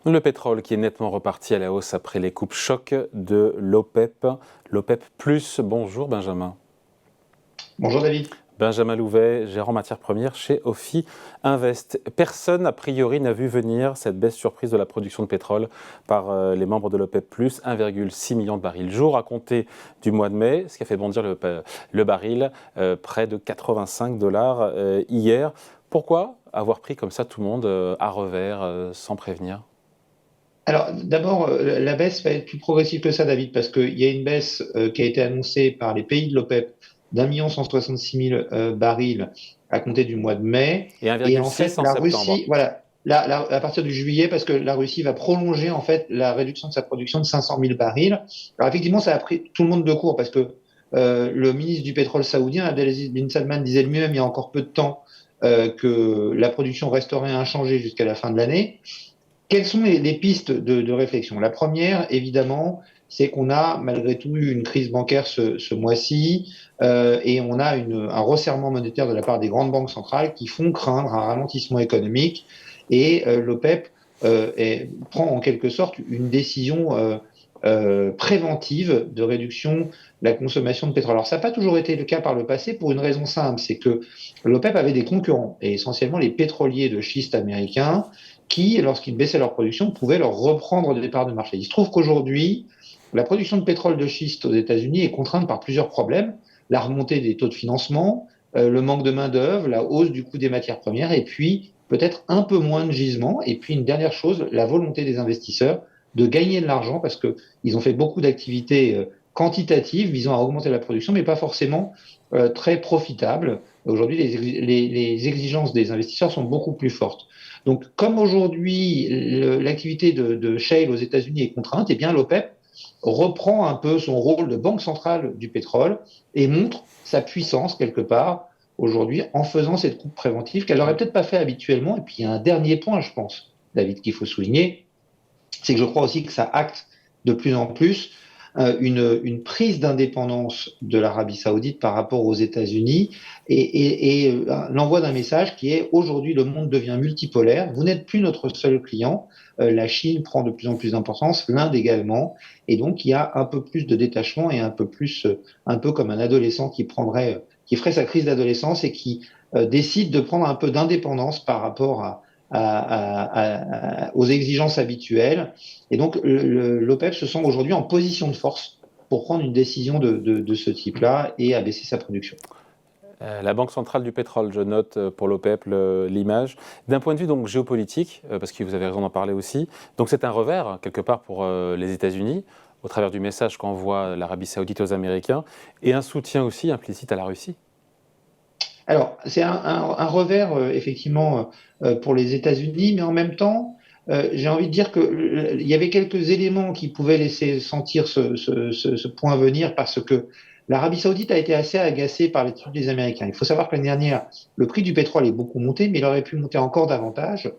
Le pétrole qui est nettement reparti à la hausse après les coupes chocs de l'OPEP. L'OPEP+, bonjour Benjamin. Bonjour David. Benjamin Louvet, gérant matières premières chez Ophi Invest. Personne, a priori, n'a vu venir cette baisse surprise de la production de pétrole par les membres de l'OPEP+, 1,6 million de barils jour à compter du mois de mai, ce qui a fait bondir le baril près de 85 dollars hier. Pourquoi avoir pris comme ça tout le monde à revers sans prévenir? Alors d'abord, la baisse va être plus progressive que ça, David, parce qu'il y a une baisse qui a été annoncée par les pays de l'OPEP d'1 166 000 barils à compter du mois de mai. Et Et en 1,6 fait, en la septembre. Russie, voilà, à partir du juillet, parce que la Russie va prolonger en fait la réduction de sa production de 500 000 barils. Alors effectivement, ça a pris tout le monde de court, parce que le ministre du pétrole saoudien, Abdelaziz bin Salman, disait lui-même il y a encore peu de temps que la production resterait inchangée jusqu'à la fin de l'année. Quelles sont les pistes de réflexion? La première, évidemment, c'est qu'on a malgré tout eu une crise bancaire ce mois-ci et on a un resserrement monétaire de la part des grandes banques centrales qui font craindre un ralentissement économique et l'OPEP prend en quelque sorte une décision préventive de réduction de la consommation de pétrole. Alors ça n'a pas toujours été le cas par le passé pour une raison simple, c'est que l'OPEP avait des concurrents et essentiellement les pétroliers de schiste américains qui, lorsqu'ils baissaient leur production, pouvaient leur reprendre des parts de marché. Il se trouve qu'aujourd'hui, la production de pétrole de schiste aux États-Unis est contrainte par plusieurs problèmes. La remontée des taux de financement, le manque de main-d'œuvre, la hausse du coût des matières premières, et puis peut-être un peu moins de gisements. Et puis une dernière chose, la volonté des investisseurs de gagner de l'argent parce qu'ils ont fait beaucoup d'activités quantitatives visant à augmenter la production, mais pas forcément très profitables. Aujourd'hui, les exigences des investisseurs sont beaucoup plus fortes. Donc, comme aujourd'hui l'activité de shale aux États-Unis est contrainte, eh bien l'OPEP reprend un peu son rôle de banque centrale du pétrole et montre sa puissance quelque part aujourd'hui en faisant cette coupe préventive qu'elle n'aurait peut-être pas fait habituellement. Et puis il y a un dernier point, je pense, David, qu'il faut souligner, c'est que je crois aussi que ça acte de plus en plus une prise d'indépendance de l'Arabie saoudite par rapport aux États-Unis et l'envoi d'un message qui est aujourd'hui le monde devient multipolaire, vous n'êtes plus notre seul client, la Chine prend de plus en plus d'importance, l'Inde également, et donc il y a un peu plus de détachement et un peu plus, un peu comme un adolescent qui ferait sa crise d'adolescence et qui décide de prendre un peu d'indépendance par rapport aux exigences habituelles. Et donc, l'OPEP se sent aujourd'hui en position de force pour prendre une décision de ce type-là et abaisser sa production. La Banque centrale du pétrole, je note pour l'OPEP l'image. D'un point de vue donc géopolitique, parce que vous avez raison d'en parler aussi, donc c'est un revers quelque part pour les États-Unis au travers du message qu'envoie l'Arabie saoudite aux Américains et un soutien aussi implicite à la Russie. Alors, c'est un revers, effectivement, pour les États-Unis, mais en même temps, j'ai envie de dire qu'il y avait quelques éléments qui pouvaient laisser sentir ce point venir parce que l'Arabie saoudite a été assez agacée par l'attitude des Américains. Il faut savoir que l'année dernière, le prix du pétrole est beaucoup monté, mais il aurait pu monter encore davantage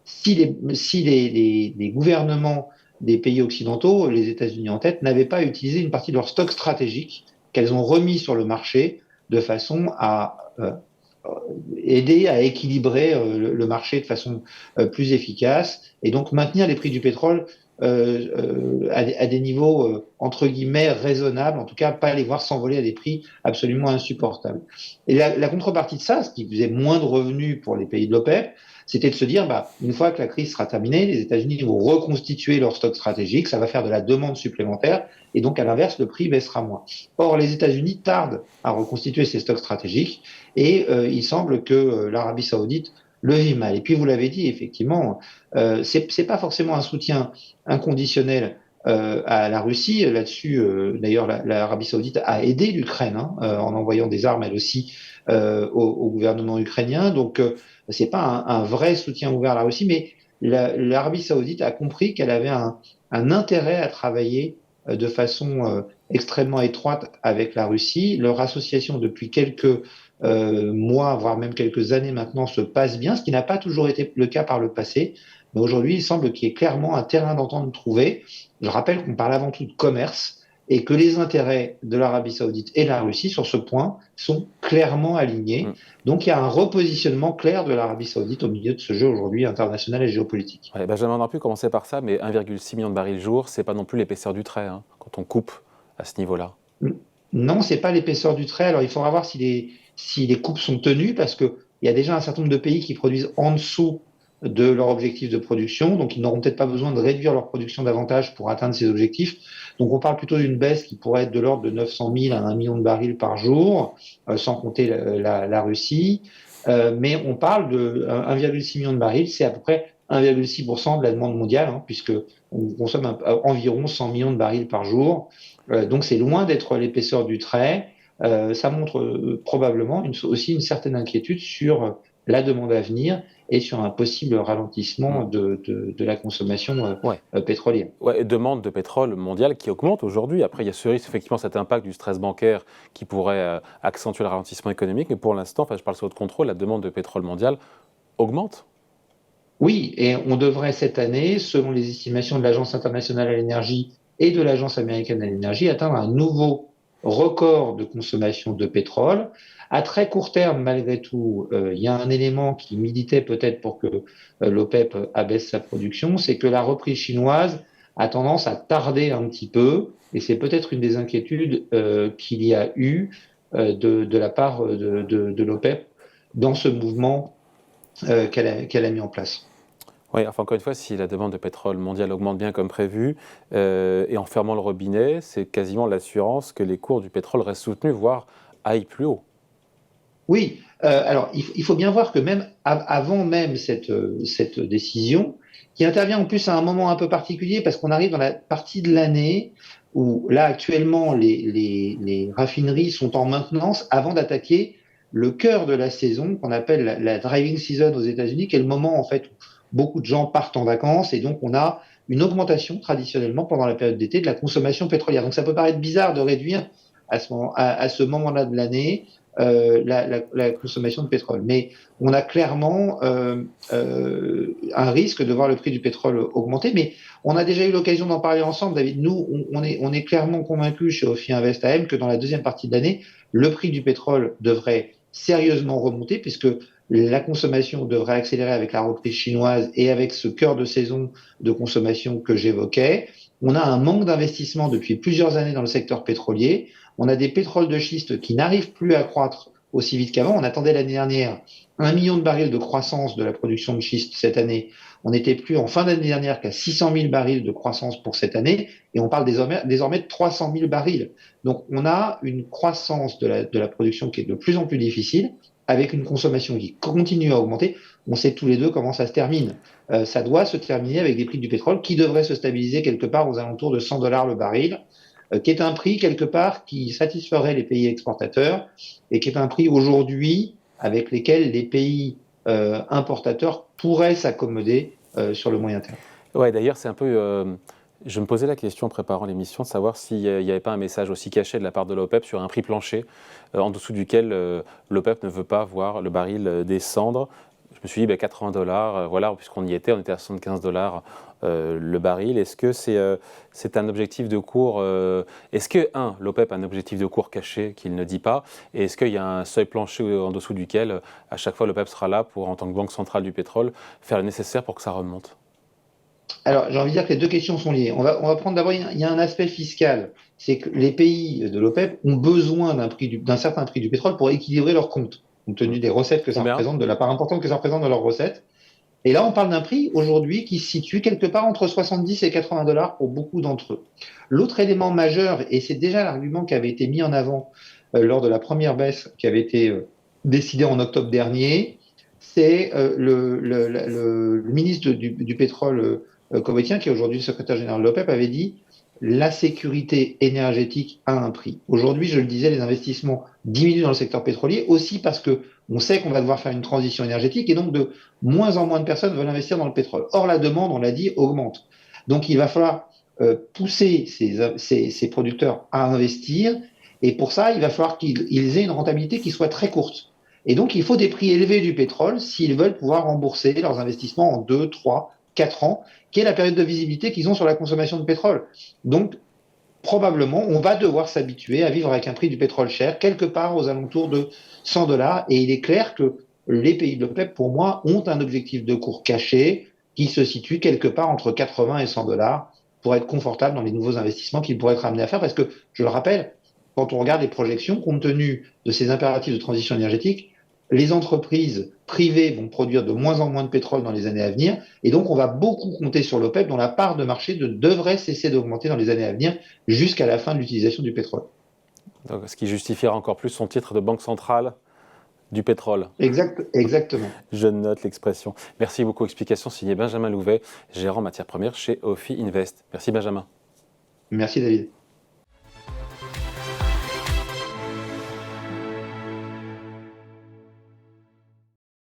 si les gouvernements des pays occidentaux, les États-Unis en tête, n'avaient pas utilisé une partie de leur stock stratégique qu'elles ont remis sur le marché de façon à aider à équilibrer le marché de façon plus efficace et donc maintenir les prix du pétrole à des niveaux entre guillemets raisonnables, en tout cas pas les voir s'envoler à des prix absolument insupportables. Et la contrepartie de ça, ce qui faisait moins de revenus pour les pays de l'OPEP, c'était de se dire, bah, une fois que la crise sera terminée, les États-Unis vont reconstituer leur stock stratégique, ça va faire de la demande supplémentaire, et donc à l'inverse, le prix baissera moins. Or, les États-Unis tardent à reconstituer ces stocks stratégiques, et il semble que l'Arabie saoudite le vit mal. Et puis, vous l'avez dit, effectivement, c'est pas forcément un soutien inconditionnel à la Russie. Là-dessus, d'ailleurs, l'Arabie saoudite a aidé l'Ukraine en envoyant des armes, elle aussi, au gouvernement ukrainien. Donc, c'est pas un vrai soutien ouvert à la Russie, mais l'Arabie saoudite a compris qu'elle avait un intérêt à travailler de façon extrêmement étroite avec la Russie. Leur association depuis quelques mois, voire même quelques années maintenant, se passe bien, ce qui n'a pas toujours été le cas par le passé. Mais aujourd'hui, il semble qu'il y ait clairement un terrain d'entente trouvé. Je rappelle qu'on parle avant tout de commerce et que les intérêts de l'Arabie Saoudite et de la Russie sur ce point sont clairement alignés. Donc il y a un repositionnement clair de l'Arabie Saoudite au milieu de ce jeu aujourd'hui international et géopolitique. Ouais, Benjamin, on aurait pu commencer par ça, mais 1,6 million de barils jour, c'est pas non plus l'épaisseur du trait, hein, quand on coupe à ce niveau-là. Non, c'est pas l'épaisseur du trait. Alors il faudra voir si les coupes sont tenues, parce qu'il y a déjà un certain nombre de pays qui produisent en dessous de leur objectif de production, donc ils n'auront peut-être pas besoin de réduire leur production davantage pour atteindre ces objectifs. Donc on parle plutôt d'une baisse qui pourrait être de l'ordre de 900 000 à 1 million de barils par jour, sans compter la Russie. Mais on parle de 1,6 million de barils, c'est à peu près 1,6% de la demande mondiale, hein, puisque on consomme environ 100 millions de barils par jour. Donc c'est loin d'être l'épaisseur du trait. Ça montre probablement aussi une certaine inquiétude sur la demande à venir et sur un possible ralentissement de la consommation pétrolière. Ouais, et demande de pétrole mondiale qui augmente aujourd'hui. Après, il y a ce risque, effectivement, cet impact du stress bancaire qui pourrait accentuer le ralentissement économique. Mais pour l'instant, je parle sous votre contrôle, la demande de pétrole mondiale augmente. Oui, et on devrait cette année, selon les estimations de l'Agence internationale à l'énergie et de l'Agence américaine à l'énergie, atteindre un nouveau record de consommation de pétrole. À très court terme, malgré tout, il y a un élément qui militait peut-être pour que l'OPEP abaisse sa production, c'est que la reprise chinoise a tendance à tarder un petit peu, et c'est peut-être une des inquiétudes qu'il y a eu de la part de l'OPEP dans ce mouvement qu'elle a mis en place. Oui, enfin encore une fois, si la demande de pétrole mondiale augmente bien comme prévu, et en fermant le robinet, c'est quasiment l'assurance que les cours du pétrole restent soutenus, voire aillent plus haut. Oui, alors il faut bien voir que même avant même cette décision, qui intervient en plus à un moment un peu particulier, parce qu'on arrive dans la partie de l'année où là actuellement les raffineries sont en maintenance avant d'attaquer le cœur de la saison qu'on appelle la driving season aux États-Unis, qui est le moment en fait où beaucoup de gens partent en vacances, et donc on a une augmentation traditionnellement pendant la période d'été de la consommation pétrolière. Donc ça peut paraître bizarre de réduire à ce moment-là de l'année la consommation de pétrole. Mais on a clairement un risque de voir le prix du pétrole augmenter. Mais on a déjà eu l'occasion d'en parler ensemble, David. Nous, on est clairement convaincus chez Ophi Invest AM que dans la deuxième partie de l'année, le prix du pétrole devrait sérieusement remonter, puisque la consommation devrait accélérer avec la reprise chinoise et avec ce cœur de saison de consommation que j'évoquais. On a un manque d'investissement depuis plusieurs années dans le secteur pétrolier. On a des pétroles de schiste qui n'arrivent plus à croître aussi vite qu'avant. On attendait l'année dernière 1 million de barils de croissance de la production de schiste cette année. On n'était plus en fin d'année dernière qu'à 600 000 barils de croissance pour cette année, et on parle désormais de 300 000 barils. Donc on a une croissance de la production qui est de plus en plus difficile, avec une consommation qui continue à augmenter. On sait tous les deux comment ça se termine. Ça doit se terminer avec des prix du pétrole qui devraient se stabiliser quelque part aux alentours de 100 $ le baril, qui est un prix quelque part qui satisferait les pays exportateurs, et qui est un prix aujourd'hui avec lesquels les pays importateurs pourraient s'accommoder sur le moyen terme. Ouais, d'ailleurs, c'est un peu. Je me posais la question en préparant l'émission de savoir s'il n'y avait pas un message aussi caché de la part de l'OPEP sur un prix plancher en dessous duquel l'OPEP ne veut pas voir le baril descendre. Je me suis dit, 80 $, voilà, puisqu'on y était, on était à 75 $ le baril. Est-ce que c'est un objectif de cours est-ce que, l'OPEP a un objectif de cours caché qu'il ne dit pas? Et est-ce qu'il y a un seuil plancher en dessous duquel, à chaque fois, l'OPEP sera là pour, en tant que banque centrale du pétrole, faire le nécessaire pour que ça remonte? Alors, j'ai envie de dire que les deux questions sont liées. On va prendre d'abord, il y a un aspect fiscal. C'est que les pays de l'OPEP ont besoin d'un certain prix du pétrole pour équilibrer leurs comptes, compte tenu des recettes que ça représente, de la part importante que ça représente dans leurs recettes. Et là, on parle d'un prix aujourd'hui qui se situe quelque part entre 70 et 80 $ pour beaucoup d'entre eux. L'autre élément majeur, et c'est déjà l'argument qui avait été mis en avant lors de la première baisse qui avait été décidée en octobre dernier, c'est le ministre du pétrole koweïtien, qui est aujourd'hui le secrétaire général de l'OPEP, avait dit la sécurité énergétique a un prix. Aujourd'hui, je le disais, les investissements diminuent dans le secteur pétrolier, aussi parce que on sait qu'on va devoir faire une transition énergétique, et donc de moins en moins de personnes veulent investir dans le pétrole. Or, la demande, on l'a dit, augmente. Donc, il va falloir pousser ces producteurs à investir, et pour ça, il va falloir qu'ils aient une rentabilité qui soit très courte. Et donc, il faut des prix élevés du pétrole s'ils veulent pouvoir rembourser leurs investissements en 2, 3, 4 ans, qui est la période de visibilité qu'ils ont sur la consommation de pétrole. Donc, probablement, on va devoir s'habituer à vivre avec un prix du pétrole cher, quelque part aux alentours de 100 dollars. Et il est clair que les pays de l'OPEP, pour moi, ont un objectif de cours caché qui se situe quelque part entre 80 et 100 dollars pour être confortable dans les nouveaux investissements qu'ils pourraient être amenés à faire. Parce que, je le rappelle, quand on regarde les projections, compte tenu de ces impératifs de transition énergétique, les entreprises privées vont produire de moins en moins de pétrole dans les années à venir, et donc on va beaucoup compter sur l'OPEP, dont la part de marché devrait cesser d'augmenter dans les années à venir jusqu'à la fin de l'utilisation du pétrole. Donc, ce qui justifiera encore plus son titre de banque centrale du pétrole. Exactement. Je note l'expression. Merci beaucoup. Explication signée Benjamin Louvet, gérant matières premières chez Ophi Invest. Merci Benjamin. Merci David.